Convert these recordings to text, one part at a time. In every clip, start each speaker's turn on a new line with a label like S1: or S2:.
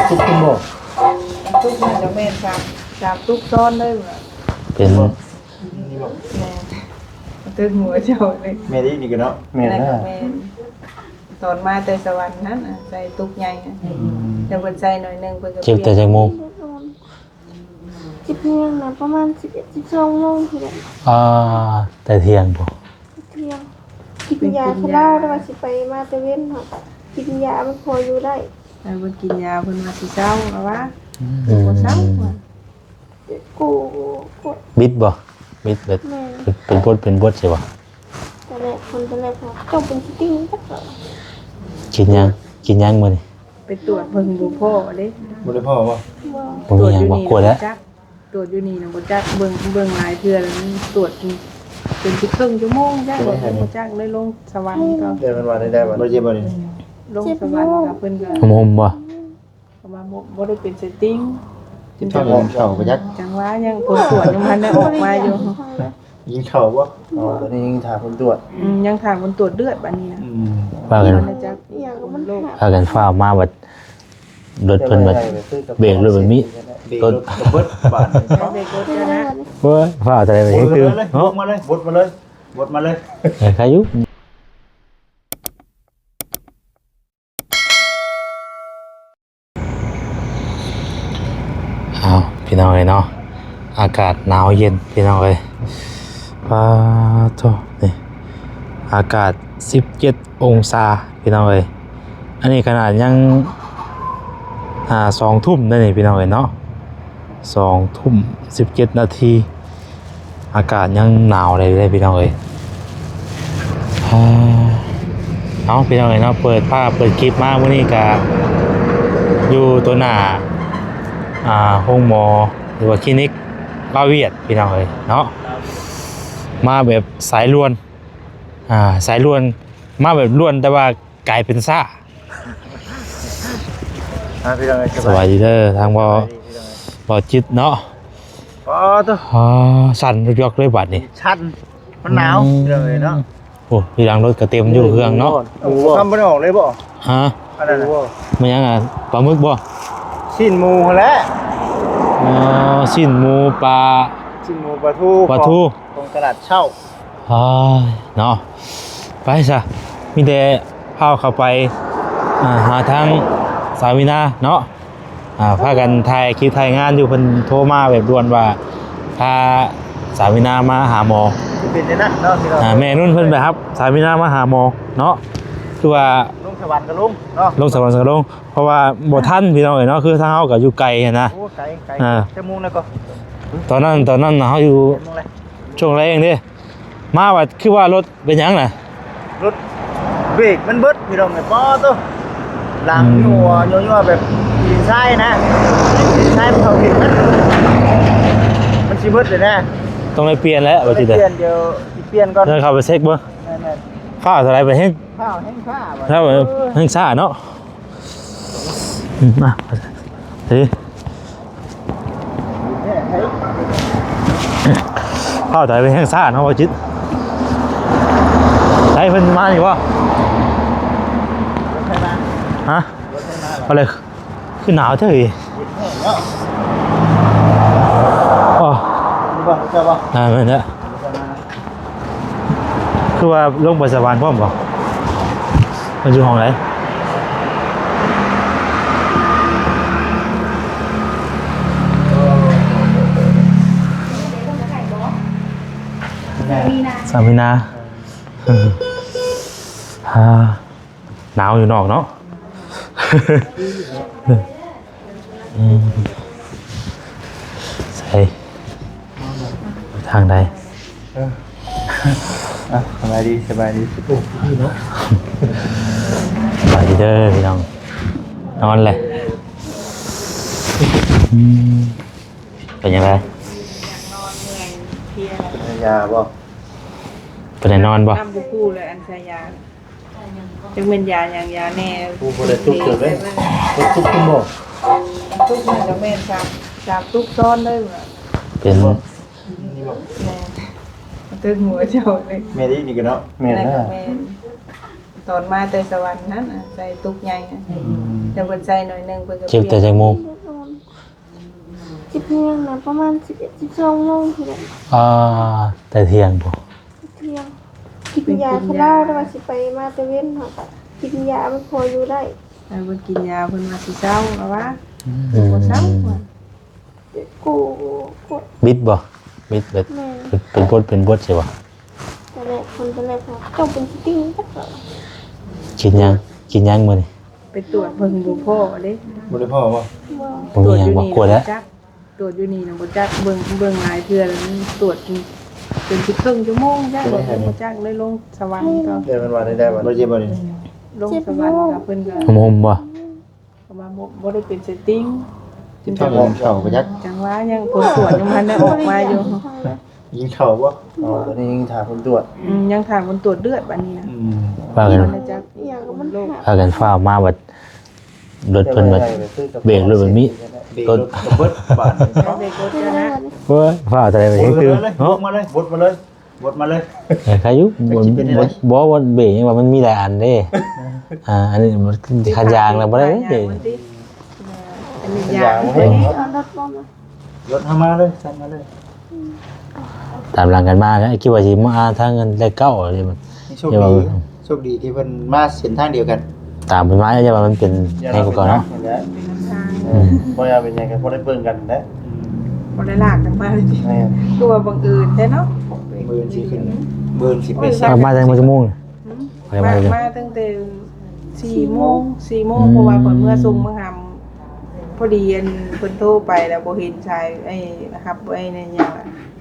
S1: ทุกคุณบอก
S2: ทุกมันจะแม่นจากทุกซ้อนเลยว่ะ
S3: เป็น
S2: แม่ตึกหัวเจ้าเลย
S1: แม่ได้นี่กันเนาะแม่น่ะ
S2: แม่ตอนมาแต่สวรรค์นั้นใส่ตุกใหญ่แต่เพิ่นใส่หน่อยนึงเพิ่นก็
S3: เจ็บแต่จังโมง
S4: จิบเพียงนะประมาณ11-12โมงทีเดียว
S3: แต่เที่ยงบ่
S4: เที่ยงกินยาเขาเล่าแล้วว่าสิไปมาตะเว้นค่ะกินยามันพออยู่ได้
S2: แล้วเพิ่นกินยาเพิ่นมาสิเช้าแล้วว่าบ่เช้าว่ะ
S4: กูกด
S3: บิดบ่บิดเบิด
S4: แม่
S3: เป็นบทใช่บ่
S4: แต่แรกคนแต่แรกบอกต้องเป็นสติ้งสักหน่อย
S3: กินยังมื้อนี้
S2: ไปตรวจเบิ่งบ่พอเด้
S1: บ่ได้พ่อบ่
S4: ว่า
S3: บ่มีหยังบ่กลัวแล้ว
S2: ตรวจอยู่นี่นะบ่จักเบิ่งหลายเทื่อแล้วตรวจเป็นสิบครึ่งชั่วโมงจ้ะบ่จักเลยลงสวรรค์ก็
S1: เดี๋ยวมันว่าได้บ่เจ็บบ่นี่
S2: ลงสวรรค์กับเพิ่นก็
S3: หอมบ่
S2: ก็ว่าบ่ได้เป็นเซตติ้ง
S1: กินข้าวหอมเช้าบ่ยัก
S2: จังว่ายังผลตรวจยังพันได้ออกมาอยู่
S1: ยิงข้าวบ่อ๋อตอนนี้ยิงถามผลตรวจ
S2: ยังถามผลตรวจเลือดบัดนี้นะ
S3: ว่ากัน
S2: มันจะ
S4: อย่างมันหา
S3: พากันฟ้าวมาบัดรถเพิ่นบัดเบรกรถแบบนี้
S1: รถเบิดบาท
S2: เด็กรถจะนะ
S3: เว้ยฟ้าวแต่ไปให้คือ
S1: เนาะมาเลยบดมาเลยบดมาเลย
S3: ใครอยู่อ้าวพี่น้องเอ้ยเนาะอากาศหนาวเย็นพี่น้องเอ้ยโธ่นี่อากาศ17องศาพี่น้องเอ้ยอันนี้ขนาดยัง2 ทุ่มได้นี่พี่น้องเอ้ยเนาะ2 ทุ่ม17 นาทีอากาศยังหนาวเลยพี่น้องเอ้ยเอาพี่น้องเอ้ยเนาะเปิดคลิปมามื้อนี้ก็อยู่ตัวหน้าห้องหมอหรือว่าคลินิกบ้าเวียดพี่น้องเอ้ยเนาะมาแบบสายล้วนสายล้วนมาแบบล้วนแต่ว่ากลายเป็นซ่า
S1: พี่น้อง
S3: สวัสดีเด้อทางบ่จิตเนาะ
S1: อ๋อตัว
S3: สั่นยกเลยบัดนี่
S1: ชันมันหนาวพี่น้องเนาะ
S3: โอ้พี่หลังรถก็เต็มอยู่เครื่องเนาะ
S1: ทำบ่ได้ออกเลยบ่
S3: ฮะ
S1: อันนั้น
S3: มันยังปลาหมึกบ่
S1: ชิ้นหมูแล้ว
S3: สิ้นหมูปลา
S1: ชิ้นหมูปลาทู ตรงตลาดเช่า
S3: เนาะไปซะมีแต่พาเข้าไปหาทางสาวินาเนาะพากันถ่ายคลิปถ่ายงานอยู่เพิ่นโทรมาแบบด่วนว่าพาสาวินามาหาหมอ
S1: เป็นจังนั้นเนาะพี่น้อง
S3: แม่นุ่นเพิ่นไปครับสาวินามาหาหมอเนาะคือว่า
S1: ลุงสวรรค์กับลุงเนาะ
S3: ลงสวรรค์ลงเพราะว่าบ่ทันพี่น้องเอ้ยเนาะคือทางเฮาก็อยู่ไกลนะ
S1: โอ้ไกลจะมุงแล้วก็
S3: ตอนนั้นเฮาอยู่
S1: มุงเลย
S3: ช่วงแรกนี่มาว่าคือว่ารถเป็นหยังน่ะ
S1: รถเบรกมันเบิดพี่น้องไอ้ป้อตัวหลังยัวแบบดินทรายนะดินทรายมันเขาเห็นมันสิเบิดเลยนะ
S3: ต้องได้เปลี่ยนแล้วว่าจิ
S1: เป
S3: เด้
S1: ลี่ยนเดี๋ยวเปลี่ยนก่อน
S3: เดินเข้าไปเช็คบ่
S1: นั่น
S3: ฟ้าเท่าไหร่ไปเฮ็ด
S1: ข้าวแห้งข้า
S3: ถ้าเฮ็ดซ่าเนาะมาเฮ้ยฟ้าเท่าไหร่ไปเฮ็ดซ่าเนาะว่าจิใช้เพิ่นมานี่บ่ฮะเอาเลยคือหนาวเท่าอีอ๋อ
S1: บ่เจ้าบ่
S3: นั่นแม่นแหละคือว่าลงไปสวรรค์พร้อมบ่มันอยู่ห้องไหนสามีนาหนาวอยู่นอกเนาะใส่ทางใด
S1: สบายดีสบายดี
S3: สบายดีเด้อพี่น้องนอนเลยเป็นยังไง
S2: นอนเมื่อยเพลีย
S1: ยาบ่
S3: เป็นไหนนอนบ่
S2: น้ำบุคู่เลยอันใช้ยาจังเป็นยาอย่างยาแน่
S1: ผู้บ่ได้ทุกข์เกิดเลยทุกข์คุณบ่
S2: ทุกมันจะแม่นจากทุกซ้อนเลยว่ะ
S3: เป็น
S1: นี่บ่
S2: แม่ตึกหัวเจ้าเลย
S1: แม่ได้นี่กันเนาะแม่
S2: แม่
S1: น่ะ
S2: แม่ ตอนมาแต่สวรรค์นั้นน่ะใส่ตุกใหญ่น่ะแต่เพิ่นใส่หน่อยหนึงเพิ่นก็
S3: เจ็บแต่จังโมง
S4: จิบเที่ยงนะประมาณ11-12โมงทีเดียว
S3: แต่เที่ยงบ่
S4: เที่ยงกินยาเขาเล่าแล้วว่าสิไปมาตะเว้นเนาะกินยามันพออยู่ได้
S2: แต่เพิ่นกินยาเพิ่นว่าสิเศร้าแล้วว่าบ่เศร้าว่ะ
S4: กูกู
S3: บิดบ่บิดเบ็ด
S4: แม่
S3: เป็นบทใช่บ่
S4: แต่แรกคนแต่แรกเขาเจ้าเป็นสติ้งจักเหรอ
S3: กินยังมื้อนี้
S2: ไปตรวจเพิ่นบ่พอเด้
S1: บ่ได้พ่อบ่
S4: ว่า
S3: บ่มีหยังบ่กลัวแล้ว
S2: จักตรวจอยู่นี่นะบ่จักเบิ่งหลายเทื่อแล้วมันตรวจเป็น10ชั่วโมงจักบ่จักเลยลงสวรรค์ก็
S1: เดี๋ยวมันว่าได้บ่บ่เจ็บบ่นี่
S2: ลงสวรรค์กับเพิ่นก็
S3: หมบ่
S2: ก็มาบ่ได้เป็นเซตติ้ง
S1: กินข้าวบ่เข้าไปยัก
S2: จังว่ายังผลตรวจยังพันได้ออกมาอยู่
S1: ยิงข้าวบ่อ๋อตอนนี้ยิงถามผลตรวจ
S2: ยังถามผลตรวจเลือดบัดนี้นะ
S3: ว่ากัน
S2: มันจัก
S4: อย่างก็มัน
S2: โรค
S4: หา
S3: พากันฟ้าวมาบัดรถเพิ่นบัดเบรกรถมันมี
S1: รถเบิดบาท
S2: แล้วเด็กก็จะนะ
S3: เฮ้ยฟ้าวแต่ไป
S1: บ
S3: เฮ็ด
S1: ด
S3: คือ
S1: มาเลย
S3: เนาะ
S1: มาเลยบดมาเลยบดมาเลย
S3: ใครอยู่บ่ว่าเบรกยังว่ามันมีหลายอันเด้อันนี้มันคันยางแล้วบ่ได้เด้
S2: อันนี้ยา
S4: เอารถบ่มาร
S1: ถทำมาเลยสั่นมาเลย
S3: ตามหลังกันมาแล้วคิดว่าสิมาทางเงินได้เก้าอะไรมัน
S1: โชคดีโชคดีที่เพิ่นมาเส้นทางเดียวกัน
S3: ตามเพิ่นมาแล้วจะว่ามันเป็นให้กูก่อนเนาะ
S1: บ่อยาเป็นยังไงบ่ได้เบิ่งกันนะ
S2: บ่ได้ลากกันมาเลยดิ
S1: แม่
S2: ตัวบังเอิญแท้เนาะ
S1: มือสิขึ้นมือสิไป
S3: มาจังมื้อชั่วโมง
S2: มาตั้งแต่4 โมงเพราะว่าก่อนเมื่อส่งเมื่อหำพอดีอันเพิ่นโทรไปแล้วบ่เห็นชายไอ้นะครับไอ้นั่นหยัง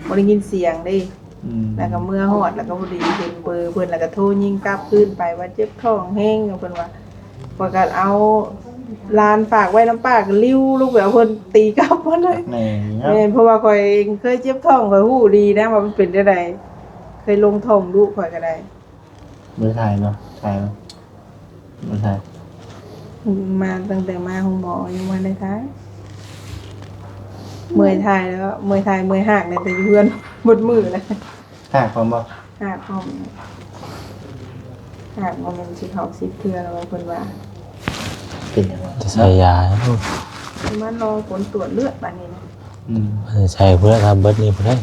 S2: บ่ได้ยินเสียงเด้แล้วก็เมื่อฮอดแล้วก็พอดีเห็นเบอร์เพิ่นแล้วก็โทรยิงกลับคืนไปว่าเจ็บท้องแห้งเพิ่นว่าพอก็เอาลานฝากไว้น้ำป้าก็ลิ้วลูกแบบเพิ่นตีกลับมาเลย
S1: นี่
S2: แม่นเพราะว่าข่อยเองเคยเจ็บท้องข่อยฮู้ดีนะว่ามันเป็นจังได๋เคยลงท้องลูกข่อยก็ได้
S1: มือถ่ายเนาะถ่ายมือถ่าย
S2: มาตั้งแต่มาห้องหมอยังมาได้ท้ายเมื่อยถ่ายแล้วเมื่อยหักเนี่ยแต่อยู่เพื่อนหมดมือนะ
S1: ถ่ายความบ่
S2: หักพร้อมหักมันสิเข้า10เทื่อแล้วว่าเพิ่นว่า
S1: เป็นยังไง
S3: จะใส่ยา
S2: มันรอผลตรวจเลือดบัดนี้นะ
S3: จะใส่เพื่อทำเบิดนี่บ่ได้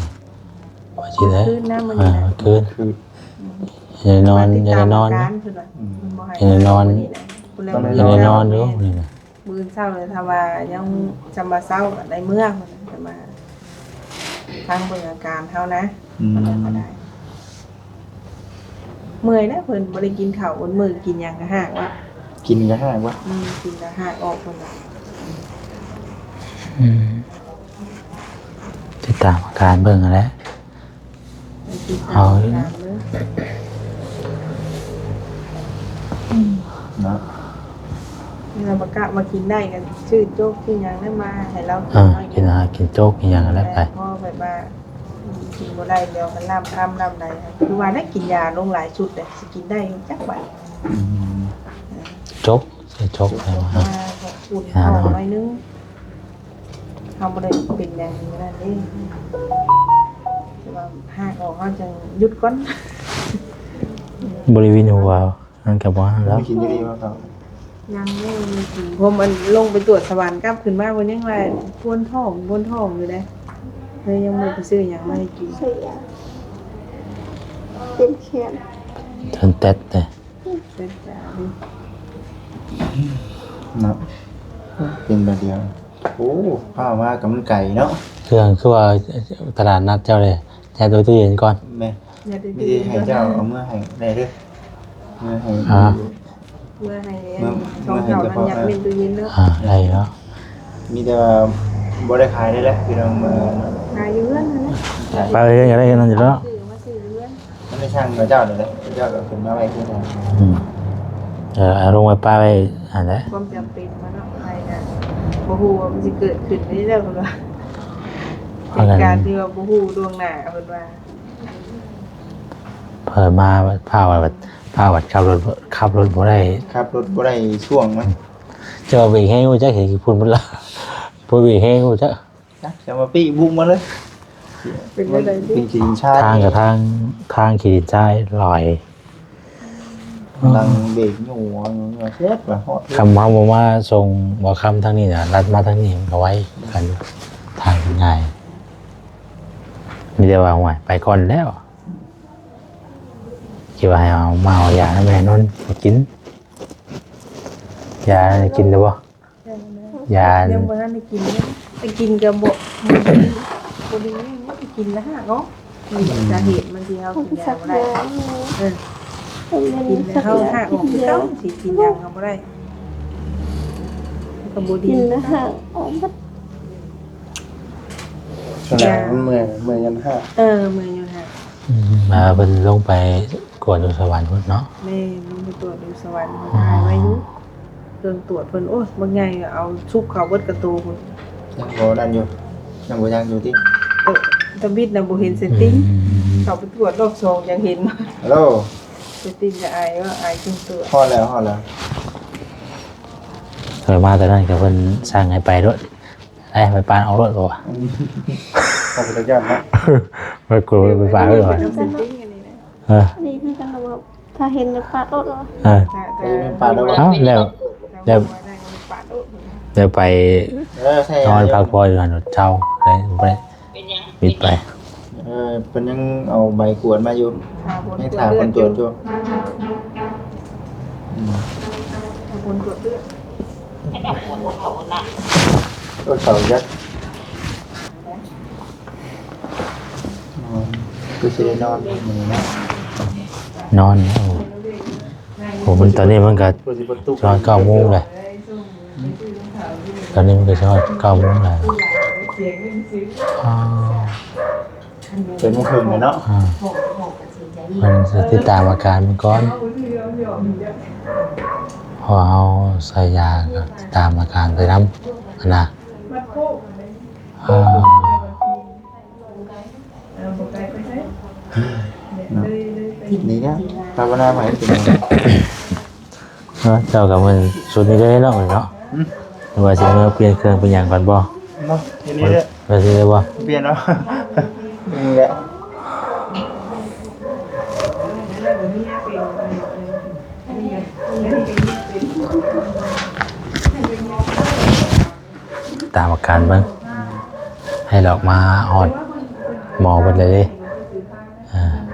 S3: ว่าสิได้
S2: คืนนะมื้อนี้นะ
S3: คืน
S1: คือ
S3: อย่านอนอย่านอน
S2: การเพิ่นว่าบ่ให้
S3: อย่านอน
S2: มื้
S3: อย่า
S2: นี้
S3: นอนอยู่นี่นะ
S2: มื้อเช้าเลยถ้าว่ายังจำบ่เช้าในเมืองมันจะมาทางเบิ่งอาการเฮานะมันก็ได้เมื่อยนะเพิ่นบ่ได้กินข้าวบนมื้อกินหยังก็หากว่า
S1: กินก็ห้างวะ
S2: กินก็หากออกเพิ่นว่า
S3: ติดตามอาการเบิ่งแล้ว
S2: ไปกินข้าวตามเลย
S1: เนาะ
S2: เราบ่กะมากินได้กันชื่อโจ๊กชื่อหยังได้มาให้เรา
S3: กินอาหารกินโจ๊กกินหยังแล้วไป
S2: พอแบบว่ากินบ่ได้เดี๋ยวมันน้ำใดคือว่าได้กินยาลงหลายชุดเลยสิกินได้จักบัด
S3: โจ๊กใส่โจ๊กไปมา
S2: มาอุ่นท้องหน่อยนึงเฮาบ่ได้เป็นอย่างนี้นั่นเด้แต่ว่าหากออกเฮาจังหยุดก่อน
S3: บริเวณหัวนั่นกับว่าแล้ว
S1: ไม่กินดีๆว่าเขา
S2: ยังไม่มีกินผมมันลงไปตรวจสวรรค์กลับขึ้นมาวันยังว่าปวดท้องอยู่เด้เลยยังบ่ไปซื้อหยังมาให้กิน
S4: ใส่ยาเป็นแขน
S3: ทนเต็ดเลย
S2: เป็นจ้า
S1: เนาะเป็นแบบเดียวโอ้ข้าวมากับมันไก่เนาะ
S3: เครื่องคือว่าตลาดนัดเจ้าเลยแช่ตัวตู้เย็นก่อน
S1: แม่
S2: อย่าได้
S1: ไม่ได้ให้เจ้าเอาเมื่อให้ได้เด้อเมื่อให้
S2: เมื่อให้ช่องเขานั้นอยากเป็นตู้เย็นเนาะ
S3: อะไรเนาะ
S1: มีแต่ว่าบ่ได้ขายได้แล้วพี่น้องมา
S2: ขายอยู่เรือนนั่นนะ
S3: ไปเลยอย่างไรนั่นอยู่แล้ว
S2: ซื้อมาซื้อเรือน
S1: มันไม่ช่างกับเจ้าเลยเจ้าก็เป็นมาไว้ที่ไหน
S3: เอาลงไปป้าไปอ่านได้
S2: ความจำเป็นมาเนาะอะไรนะบ่ฮู้ว่ามันสิเกิดขึ้นได้แล้วเพิ่นว่าเป็นการที่ว่าบ่ฮู้ล่วงหน้าเพิ่นว่า
S3: เพิ่มมาผ้าวัดขับรถบ่ได้
S1: ครับรถบ่ได้ช่วงมั้ย
S3: เจอวิ่งให้กูจะเห็นกี่พุ่นมันละพอวิ่งให้กูจะ
S1: จะมาปี้บุ้งมาเลย
S2: เป็นจังได๋
S1: เป็น
S2: สิ
S1: กินชา
S3: ทางกับทางขีดใจลอย
S1: กำลังเบรกอยู่เช็ดแบบฮอด
S3: คำว่าส่งบ่คำทั้งนี้น่ะรัดมาทั้งนี้มันก็ไว้กันทางง่ายมีแต่ว่าห่วยไปก่อนแล้วคิดว่าให้เอามาเอายาให้แม่นอนไปกินยากินได้บ่ยา
S2: ยังบ่ทันได้กินเลยไปกินกับบ่ดีไปกินแล้วฮะเนาะนี่สาเหตุมันที่เฮา
S4: ต้อง
S2: กิน
S4: สั
S2: ยาก บ่
S4: ยา
S2: ได้เออ
S4: เป็นเงิ
S2: กิน
S4: น
S2: แล้
S4: สั
S2: ว
S4: ก
S2: เฮาย
S4: า
S2: หักออก
S4: กิน
S2: คือ
S4: แล้
S2: เก่าว สิกินยังก็บ่ได้ก็บ่ดี
S4: กินแล้วห่างออกมา
S1: ขนาดมันเมื่อยยันห้า
S2: มื้ออยู่ฮะ
S3: มาเพิ่นลงไปกวดอยู่สวรรค์พุ่นเนาะ
S2: แม่มันไปตรวจดูสวรรค์มันหายไว้อยู่เครื่องตรวจเพิ่นโอ้ยบางไงเอาชุบเข้าเบิดกระตูพุ่น
S1: ยังบ่นั่นอยู่ยังบ่ยังอยู่ที่
S2: ตะบิดน่ะบ่เห็นเซตติ้งเข้าไปตรวจรอบ2ยังเห็น
S1: ฮัลโหล
S2: เซตติ้งจะอายว่าอายจึงตรวจ
S1: ฮอดแล้ว
S3: เคยมาแต่นั้นก็เพิ่นสร้างให้ไปรถไปปานเอารถบ่วะ
S1: ขอบคุณยอดนะ
S3: ไปกลัวไปปานรถบ่
S2: เซตติ้งอันนี้นะ
S4: ดีคือกันระบบถ้าเห็นในปากรถเหรอ
S1: ปาดแล้ว
S3: เอ้าแล้ว
S2: แล้ว ปาดโอ้
S3: เดี๋ยวไป
S1: ใช่
S3: นอนพักผ่อนอยู่หันรถเช่าได้บ่ได้ปิดไป
S1: เพิ่นยังเอาใบกวดมาอยู่
S2: ทาบน
S1: ให้
S2: ตรว
S1: ถาม
S2: จ
S1: ค
S2: เลือด
S1: นตรวจอยู่
S2: ทาบนตรวจเลือด
S1: รถเสายักษ์คือสิได้นอนมื้อนี้นะ
S3: นอนแล้วผมมันตอนนี้มันก็
S1: ตัวสิบ่ตุก
S3: ตอน9 โมงเลยตอนนี้มันก็ตอน9 โมงแล้วอ๋อ
S1: เป็นมื้อครึ่งเลยเนาะ
S3: มันจะติดตามอาการมันก่อนพอเอาใส่ยาก็ติดตามอาการไปนำนะอ่า
S1: นี่นะภาวนาใหม่เป็น
S3: เจ้ากับมันสุดนี้ได้เนาะเนาะว่าสิเมื่อเปลี่ยนเครื่องเป็นอย่างก่อนบ่
S1: เนาะทีนี้เนี่ย
S3: ว่าสิได้บ่
S1: เปลี่ยนเนาะนี่แหละ
S3: ตามอาการเบิ่งให้เราออกมาฮอดหมอเบิดเลยเด้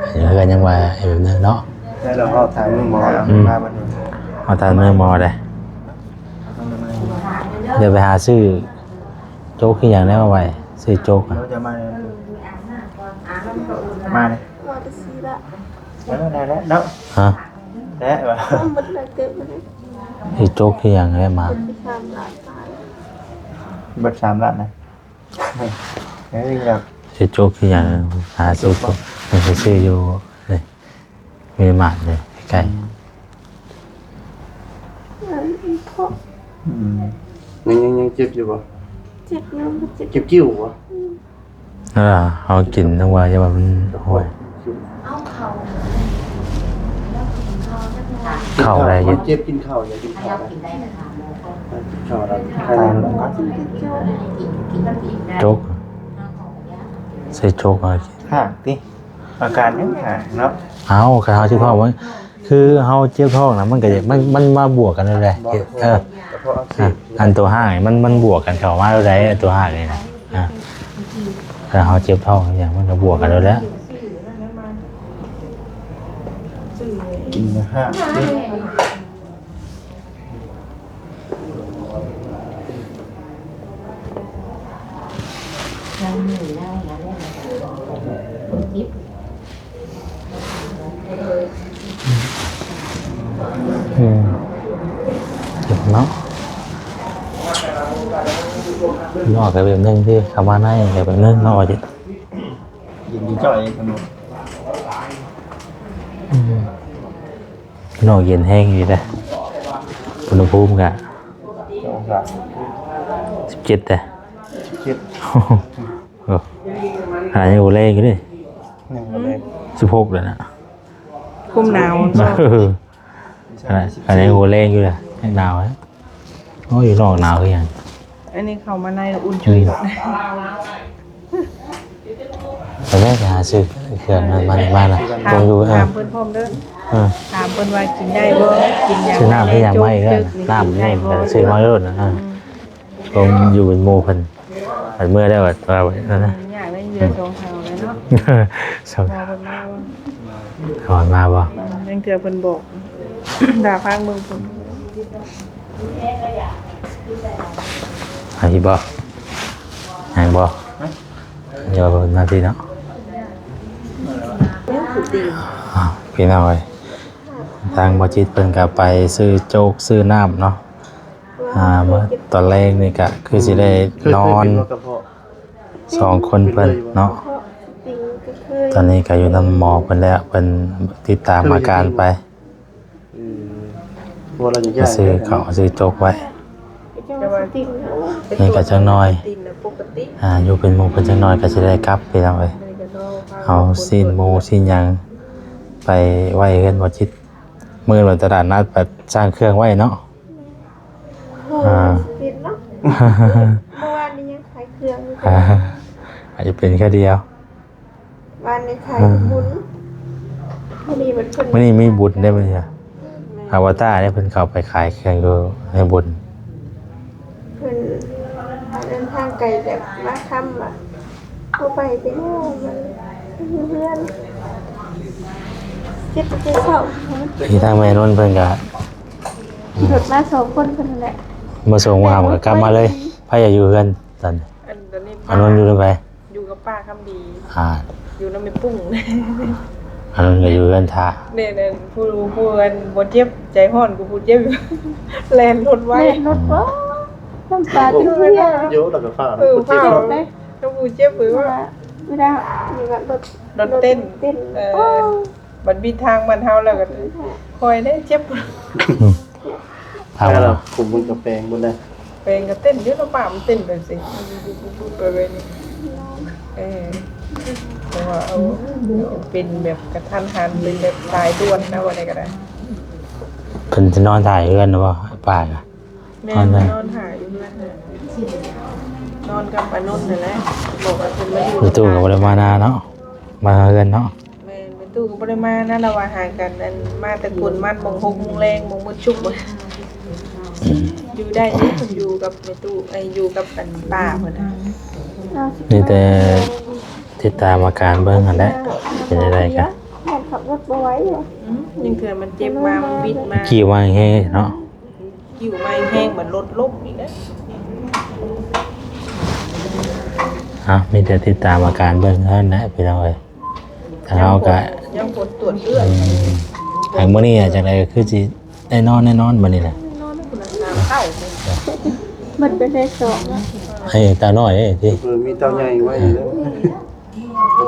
S3: เดี๋ยวเฮือนยังว่าไอ้แบบนึงเนาะ
S1: แล้วเราก็ถามหมอมาบัดนี้
S3: เอาตามมือหมอได้เดี๋ยวไปหาซื้อโจ๊กคืออย่างได้มาไว้ซื้อโจ๊กอะ
S1: เราจะมามาเลย
S4: มาจะซีละ
S1: ได้แล้วเนาะ
S3: ฮะ
S1: แล้วว่ะ
S4: ต้องมันเลยเกิดมาเลย
S3: ซื้อโจ๊กคืออย่างได้มา
S4: ไปทำหลายตาย
S1: เบิด3ล้านนะเฮ้ยแบบ
S3: ซื้อโจ๊กคืออย่างหาซื้อโจ๊กมันจะซื้ออยู่เลยมีหมาดเลยใกล้
S4: เพราะ
S1: ยังเจ็บอยู่ป่ะ
S4: เจ็บน้ำมันเจ็บ
S1: เจ็บกิ้วป่ะ
S3: เอากินทั้งวันจะว่ามันห่วยเข้าอะไรเยอะ
S1: เจ็บกินข้าวอย่ากินข้าวข้าวแล้วใครลงก็
S4: กินกระโจน
S3: โจ๊กใส่โจ๊กมากิน
S1: ห่างดิอาการยังห่างเนาะ
S3: เอาคาเฮาที่ท้องมันคือเฮาเจ็บท้องนะมันก็จะมันมาบวกกันเลยอันตัวห้างมันบวกกันเข้ามาเลยตัวห้างนี่นะถ้าเฮาเจ็บท้องอย่างมันก็บวกกันเลยแล้ว
S1: กินห่างดิ
S3: เจ็บเนาะนอกจากแบบนึงที่คำว่าในแบบนึงนอกจาก
S1: กินดีจ่อยขนม
S3: นอกเย็นแห้งอยู่เลยอุณหภูมิกะ 17แต่
S1: เจ็บ
S3: หายอยู่เล่กันดิ
S1: 1เลย
S3: 16เลยนะ
S2: คุมหนาว
S3: อันนี้หัวเล่งอยู่เลยหนาวฮะโอ้ยนอกหนาวคือยัง
S2: อันนี้เข้ามาในอุ่นชุยหรอกนะ
S3: ตอนแรกจะหาซื้อเครื่องมันมาละตรงดู
S2: ถามเพิ่นพร้อมเด้อ ถามเพิ่นว่ากินได้บ่กินยา
S3: ซื้อน้ำให้ยังไม่ก็น้ำนี่ก็ซื้อน้อยลดนะผมอยู่เป็นโมเพิ่นอันเมื่อได้ว่านะ
S2: อยากได้เรือ2เท่าแล้วเนาะ
S3: สอง
S2: พอเพิ่นมาว่า
S3: ถอนมาบ่
S2: ยังเทื่อเพิ่นบอกด่าฟังเบิ่งเพิ่น
S3: อันนี้บ่หางบ่เดี๋ยวเพิ่นมาที่เนาะพี่น้อยทางบ่จิตเพิ่นก็ไปซื้อโจ๊กซื้อน้ำเนาะเมื่อตอนแรกนี่ก็คือสิได้นอน2คนเพิ่นเนาะ
S4: จริงก็เคย
S3: ตอนนี้ก็อยู่นำหมอเพิ่นแล้วเพิ่นติดตามอาการไป
S1: ว่าเราจะ
S3: ก็ซื้อข้าวซื้อโจ๊กไว้
S4: จะว่าติง
S3: นี่ก็จังน้อย
S2: ตินน่ะปกติ
S3: อยู่เป็นหมู่เพิ่นจังน้อยก็สิได้กลับไปแล้วเว้ย
S2: เลยก็นอน
S3: เอาสิ้นหมูสิ้นหยังไปไว้เฮือนบ่จิตมื้อวันตลาดนัดไปสร้างเครื่องไว้เนาะ
S4: ปิดเนาะเมื่อวานนี้ยังขายเครื่องอยู่
S3: อาจจะเป็นแค่เดียว
S4: วันนี้ขายบุญพอดีมันเพิ่น
S3: มื้อนี้มีบุญได้บ่เนี่ยอวตารได้เพิ่นเข้าไปขายเครื่องอยู่ในบุญ
S4: เพิ่นเดินทางไกลแบบมาค่ำอ่ะเอาไปแล้วมันเพื่อนเจ็บไปเศร้า
S3: ที่ทางแม่นนท์เพิ่นก็
S4: หยุดมา2คนเพิ่นนั่นแหละ
S3: มาส่งว่าก็กลับมาเลยพาอย่าอยู่เฮือนตอน
S2: อันตอนนี้
S3: อันนั้นอยู่ลงไป
S2: อยู่กับป้าคำดี อยู่น้ำมันปุ้ง
S3: อันนั้นก็อยู่เฮือนท่า
S2: เนี่ยผู้กันบ่เจ็บใจฮ้อนกูผู้เจ็บอยู่ แลนรถไว้
S4: แม่รถบ่น้ำตาตึ้งเลย
S1: เยอะแล้วก็ฟ้า
S2: เออ
S1: คนเจ็บ
S2: เฝ้า
S1: เนาะ
S2: เลยต้องผู้เจ็บหรือว่า
S4: ไม่ได้มีรถ
S2: รถเต้น
S4: เต้น
S2: บัดบิดทางมันเฮาแล้วก็คอยได้เจ็บ
S3: ทาง
S1: แล้ว
S3: เรา
S1: คุมมันกับแปลงบนได้
S2: เพลงก็เต้นเยอะแล้วป่ามันเต้นไปสิไปเลยนี่แต่ว่าเอาเป็นแบบกระทันหันเป็นแบบตายด้วนนะวันไหนก็ได้
S3: เพิ่นจะนอนถ่ายเฮือนหรือเปล่าป้าก็
S2: แม่นอนหาอยู่นั่นน่ะนอนกับปานนท์นั่นแหละบอกว่าเพิ่นมาอยู่
S3: ประตูก็บ่ได้มานาเนาะมาเฮือนเนาะ
S2: แม่ประตูก็บ่ได้มานะเราว่าห่างกันอันมาแต่คนมันบ่ง6โมงแรงบ่งมื้อชุบอยู่ได้นี่ผมอยู่กับในตู้อยู่กับปันป้าเพิ่นน่ะ
S3: นี่แต่ติดตามอาการเบิ่งอันแหละเป็นอะไรกัน
S4: แม่ขับรถบ่ไหวเหรอ
S2: ยังเถื่อมันเจ็บมามันบิดมา
S3: ขี่ว่าแห้เนาะ
S2: อยู่มาแห้งเหมือนรถล้มอีกนะ
S3: มีแต่ติดตามอาการเบิ่งเท่านั้นแหละพี่น้องเอ้ยถ้าเฮาก็
S2: ยังผลตรวจเลือด
S3: ทางมื้อนี้จังไดก็คือสิได้นอนแน่นอนบัดนี้แหละ
S2: นอนคุณน้ำเข้า
S4: มันเป็นได้สองอะ
S3: ให้ตาน้อยเอ้ยที่
S1: มีเต้าใหญ่ไว้แล้ว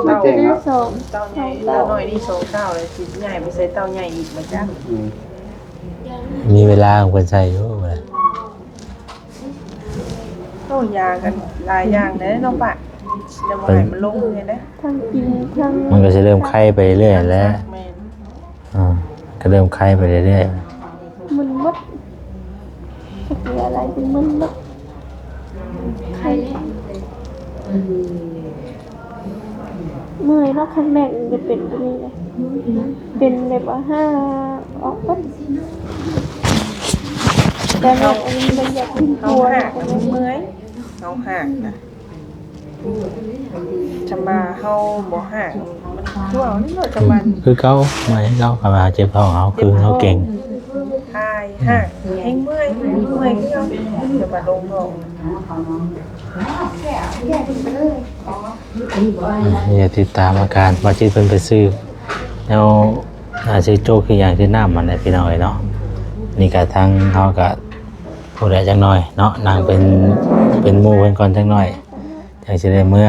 S2: เต้า
S1: แจ้ง
S4: ได้
S1: แล้ว
S4: สอง
S2: เต้าใหญ่เต้าน้อยนี่2เต้าเลยสิใหญ่ไปใส่เต้าใหญ่อีกมาจ้ะ
S3: มีเวลาของเพิ่นใช้อยู่บ่ล่ะ
S2: โอ้ยากันหลายอย่างเลยน้องปะเดี๋ยวให้มันลงเลยนะ
S4: ทั้งกินทั้ง
S3: มันก็สิเริ่มไข้ไปเรื่อยๆแล้ว
S2: แม่น
S3: ก็เริ่มไข้ไปเรื่อย
S4: มันมดจะมีอะไรเป็นมันมดใครเมื่อยเนาะคันแม่มันจะเป็นแบบนี้เลยเป็นแบบว่าห้าออกปั๊บแต่แม่อันนี้มันอยากกิน
S2: เขา
S4: ตัว
S2: หักมันเมื่อยเขาหักนะจะมาเฮาบ่หักมันช่วงนี้เราจะมัน
S3: ๆคือเก่าไม่เก่าก็มาเจ็บท้องเอาคือเขาเก่ง
S2: ทายหักให้เมื่อยคือเราจะมาลงท้อง
S3: นี่ติดตามอาการว่าจิตเพิ่นไปซื้อแล้วซื้อโจ๊กคืออย่างที่น้ำมันได้พี่น้อยเนาะนี่ก็ทางเฮาก็ผู้ใดจักหน่อยเนาะนางเป็นหมู่เพิ่นก่อนจักหน่อยจังสิได้เมื่อ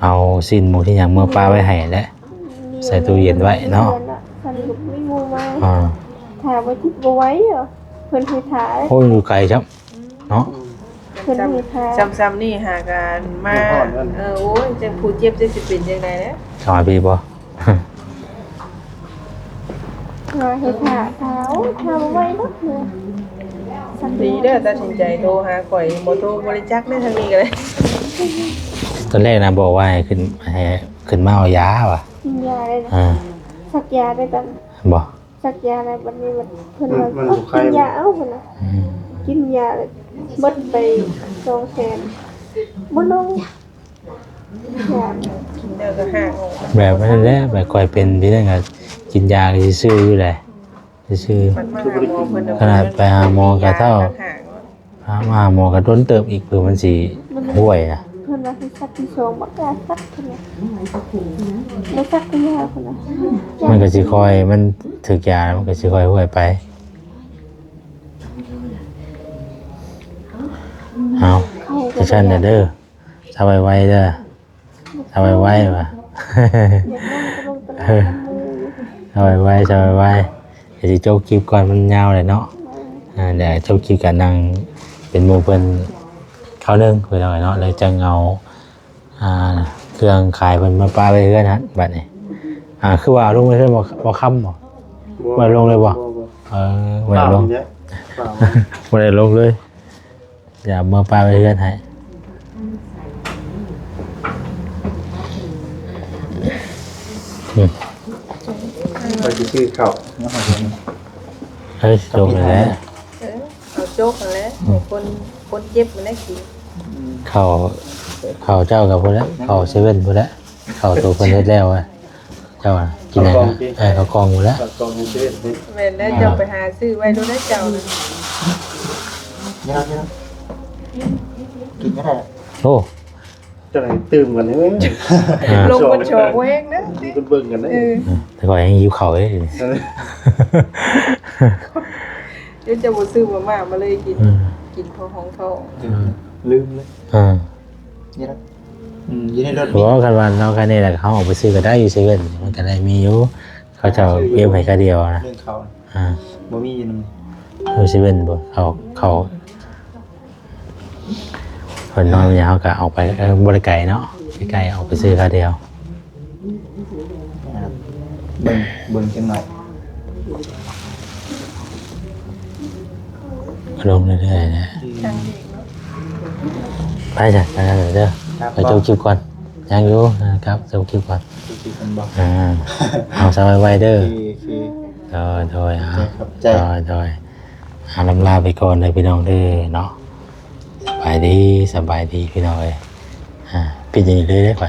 S3: เอาสิ้นหมูที่หยังเมื่อปลาไว้ให้แหละใส่ตู้เย็นไว้เนาะ
S4: สรุปไม่งูมา
S3: อ่า
S4: ถามว่าทิพย์ไว้เหรอเพิ่นเคยถ่าย
S3: โอ้ยอยู่ไกลครับเนาะ
S4: เพิ่นเคยถ่าย
S2: ซ้ำๆนี่หากันมาโอ้ยจะผู้เจ็บจะสิเป็นจังได๋นะ
S3: สมัยพี่บ่
S4: มาเคยถ่ายเท้าทำไว้เนาะเนี่ย
S2: ดีเด้อตัดสินใจโทรหาข่อยบ่โทรบริจาคได้ทางนี้ก็ได้
S3: ตอนแรกนะบอกว่าให้ขึ้นมาเอายาว่ะ
S4: กินยาเลยนะ สักยาได้บัด
S3: บ่
S4: สักยาอะไรบัดนี้มันเพิ่นว่าเอากินยาเอาพุ่นน่ะ
S3: อืม
S4: กินยาเลยเบิดไป200,000บ่ลงยา
S2: กินแล้วก็ห่างออก
S3: แบบนั้นแหละแบบคอยเป็นพี่นั่นก็กินยาก็ซื่อๆอยู่แหละซื่อ
S2: มันมาหาหมอเพิ่น
S3: ขนาดไปหาหมอก็เท่า ๆหาหมอก็ต้นเติบอีกเพื่อมันสิห่วยนะ
S4: เพิ่นว่าสิสักที่2บ่กล้าสักเพิ่นว่าบ่สักก็ยาเพิ่นน่ะ
S3: มันก็สิคอยมันถึกยามันก็สิคอยห่วยไปเอาจะชั้นน่ะเด้อทำไวๆเด้อทำไวๆว่ะ ทำไวๆทำไวๆเดี๋ยวสิจบคลิปก่อนมันยาวเลยเนาะเดี๋ยวจบคลิปกันนั่งเป็นหมู่เพิ่นเขานึงเพิ่นเอาไว้เนาะเลยจะเอาเครื่องขายเพิ่นมาปาไว้เฮือนฮะบัดนี้คือว่าลงเลยเพิ่นบ่ค้ำบ่บ่ลงเลยบ่บ่ได้ลงบ่ได้ลงเลยอย่ามาปาไว้เฮือนให้
S1: ไปชื่อเขาเนาะ
S3: เฮ้ยจบเลยแหละ
S2: เอาโจกนั่นแหละคนเจ็บมันได้กิน
S3: เขาเจ้ากับพวกแล้วเขาเซเว่นพวกแล้วเขาตัวคนเฮ็ดแล้วอ่ะเจ้ากินอะไรเขากองหมดแล้ว
S1: กองเชื่อนี่
S2: แม่นได้เจ้าไปหาซื้อไว้ดูได้เจ้านะ
S1: นี่นะกินก็ได้
S3: โอ้
S1: จะไหนตื่มกันเลย
S2: ลงบนโชว์เว้งนะ
S1: คุณเบิ่งกันได้
S3: แต่ก่อนยังหิวเขาเลย
S2: เดี๋ยวจะบ่ซื้อมาม่ามาเลยกินพอของเขา
S1: ลืมเลย นี่นะอยู่ในรถ
S3: เพราะว่ากันวันเรากันนี่แหละเขาออกไปซื้อก็ได้อยู่เซเว่นมันก็ได้มีอยู่เขาจะเบี้ยให้ก็เดียวนะ
S1: เรื่องเขาบ่มีอยู่น
S3: อยู่เซเว่นบ่เขาคนน้อยมันเขาก็ออกไปบริไก่เนาะไกลออกไปซื้อก็เดียว
S1: เบิ่งจังหน่อย
S3: ลงเรื่อยๆนะ
S2: ทางเด็กเนาะ
S3: ไปจ้ะไปกันเด้อไปจบคลิปก่อนยังอยู่นะครับจบคลิปก่อน
S1: คือกันบอก
S3: เอาสบายไว้เด้อ
S1: คือ
S3: โดยโดยลำลาไปก่อนเลยพี่น้องเด้อเนาะสบายดีพี่น้องเลยปิดอย่างนี้เลยได้ไหม